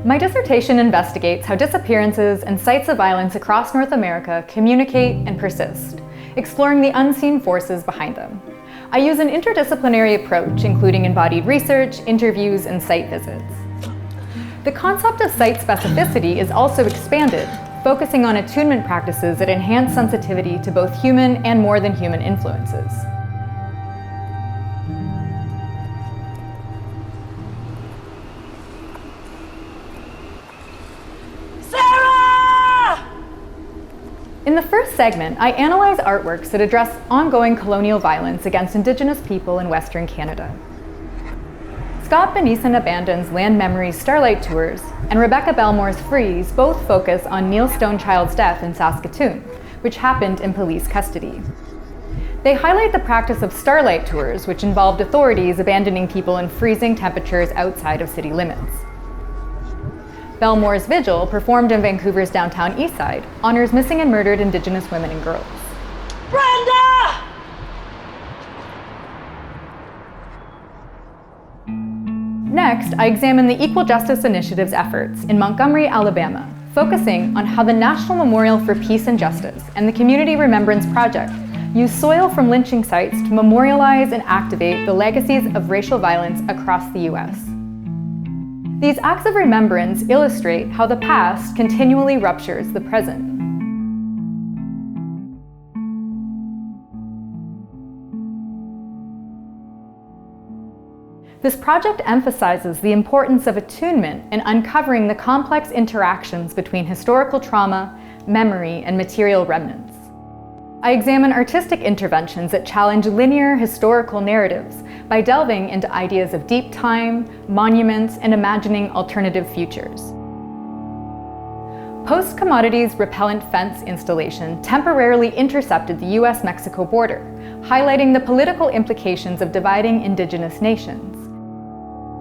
My dissertation investigates how disappearances and sites of violence across North America communicate and persist, exploring the unseen forces behind them. I use an interdisciplinary approach, including embodied research, interviews, and site visits. The concept of site specificity is also expanded, focusing on attunement practices that enhance sensitivity to both human and more than human influences. In the first segment, I analyze artworks that address ongoing colonial violence against Indigenous people in Western Canada. Scott Benesiinaabandan's Land Memories Starlight Tours and Rebecca Belmore's Freeze both focus on Neil Stonechild's death in Saskatoon, which happened in police custody. They highlight the practice of starlight tours, which involved authorities abandoning people in freezing temperatures outside of city limits. Belmore's Vigil, performed in Vancouver's downtown Eastside, honors missing and murdered Indigenous women and girls. Brenda! Next, I examine the Equal Justice Initiative's efforts in Montgomery, Alabama, focusing on how the National Memorial for Peace and Justice and the Community Remembrance Project use soil from lynching sites to memorialize and activate the legacies of racial violence across the U.S. These acts of remembrance illustrate how the past continually ruptures the present. This project emphasizes the importance of attunement in uncovering the complex interactions between historical trauma, memory, and material remnants. I examine artistic interventions that challenge linear historical narratives by delving into ideas of deep time, monuments, and imagining alternative futures. Postcommodity's repellent fence installation temporarily intercepted the US-Mexico border, highlighting the political implications of dividing Indigenous nations.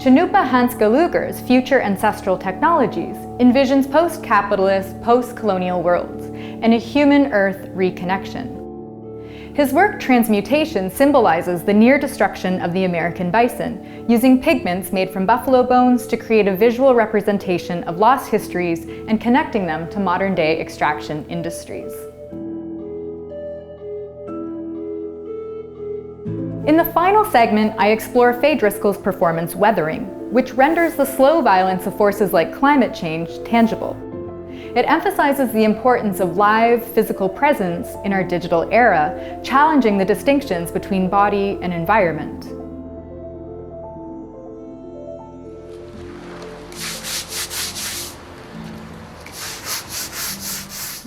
Chinupa Hans-Galuger's Future Ancestral Technologies envisions post-capitalist, post-colonial worlds and a human-earth reconnection. His work Transmutation symbolizes the near destruction of the American bison, using pigments made from buffalo bones to create a visual representation of lost histories and connecting them to modern-day extraction industries. In the final segment, I explore Faye Driscoll's performance Weathering, which renders the slow violence of forces like climate change tangible. It emphasizes the importance of live, physical presence in our digital era, challenging the distinctions between body and environment.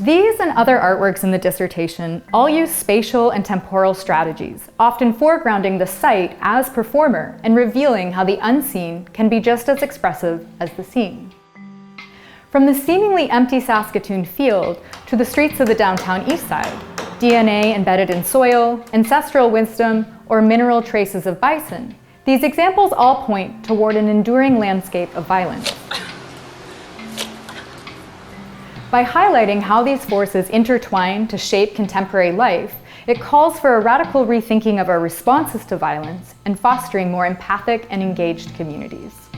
These and other artworks in the dissertation all use spatial and temporal strategies, often foregrounding the site as performer and revealing how the unseen can be just as expressive as the seen. From the seemingly empty Saskatoon field to the streets of the downtown Eastside, DNA embedded in soil, ancestral wisdom, or mineral traces of bison, these examples all point toward an enduring landscape of violence. By highlighting how these forces intertwine to shape contemporary life, it calls for a radical rethinking of our responses to violence and fostering more empathic and engaged communities.